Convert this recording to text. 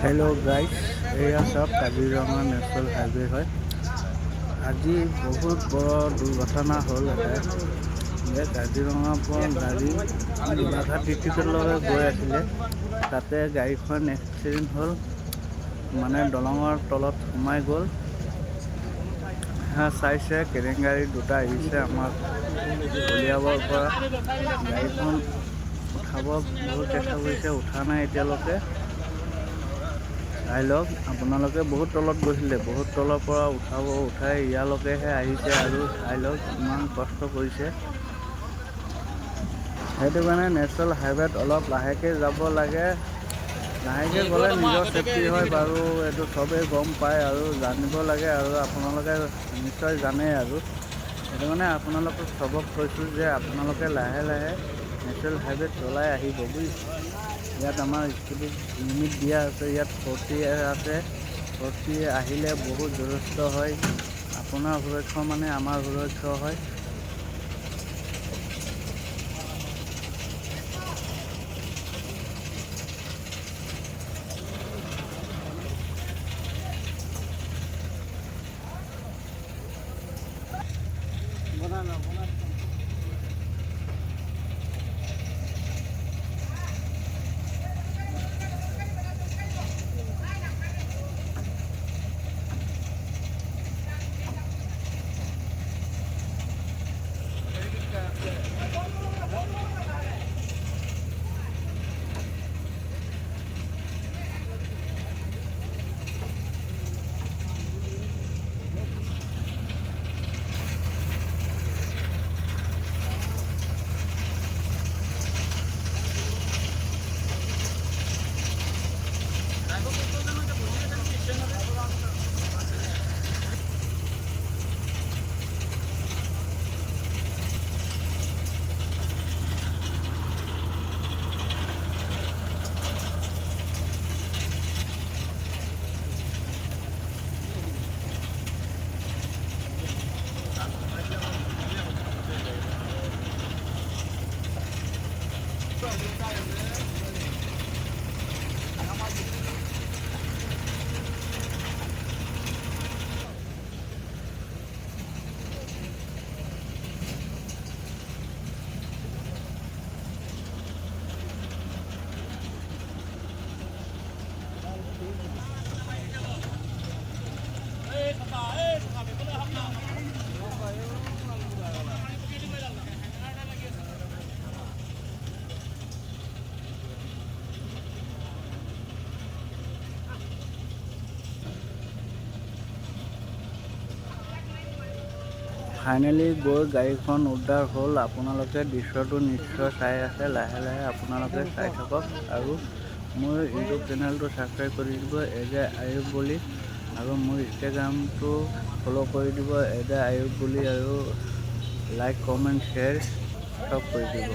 Hello' guys, এয়া চাওক Kaziranga national highway হয়। আজি বহুত বড় দুৰ্ঘটনা হ'ল এটা যে কাজিৰঙাৰ পৰা গাড়ী গোলাঘাট ডিষ্ট্ৰিক্টলৈকে গৈ আছিলে, তাতে গাড়ীখন এক্সিডেণ্ট হ'ল, মানে দলঙৰ তলত সোমাই গ'ল। চাইছে কেলেংকাৰী দুটা আহিছে আমাক কলিয়াবৰৰ পৰা, গাড়ীখন উঠাব বহুত চেষ্টা কৰিছে, উঠা নাই এতিয়ালৈকে। চাই লওক, আপোনালোকে বহুত তলত গৈছিলে, বহুত তলৰ পৰা উঠাই ইয়ালৈকেহে আহিছে আৰু চাই লওক ইমান কষ্ট কৰিছে। সেইটো কাৰণে নেশ্যনেল হাইৱেত অলপ লাহেকৈ যাব লাগে। লাহেকৈ গ'লে নিজৰ চেফটি হয় বাৰু, এইটো চবেই গম পায় আৰু জানিব লাগে আৰু আপোনালোকে নিশ্চয় জানে আৰু সেইটো কাৰণে আপোনালোকক চবক কৈছোঁ যে আপোনালোকে লাহে লাহে নেশ্যনেল হাইৱেত চলাই আহিব বুজিছে। ইয়াত আমাৰ স্পীড লিমিট দিয়া আছে, ইয়াত 40 আছে। 40 আহিলে বহুত যথেষ্ট হয়, আপোনাৰ সুৰক্ষা মানে আমাৰ সুৰক্ষা হয়। ফাইনেলি গৈ গাড়ীখন উদ্ধাৰ হ'ল। আপোনালোকে দৃশ্যটো নিশ্চয় চাই আছে, লাহে লাহে আপোনালোকে চাই থাকক আৰু মোৰ ইউটিউব চেনেলটো ছাবস্ক্ৰাইব কৰি দিব এজে আয়ুব বুলি, আৰু মোৰ ইনষ্টাগ্ৰামটো ফ'ল' কৰি দিব এজে আয়ুব বুলি, আৰু লাইক কমেণ্ট শ্বেয়াৰ চব কৰি দিব।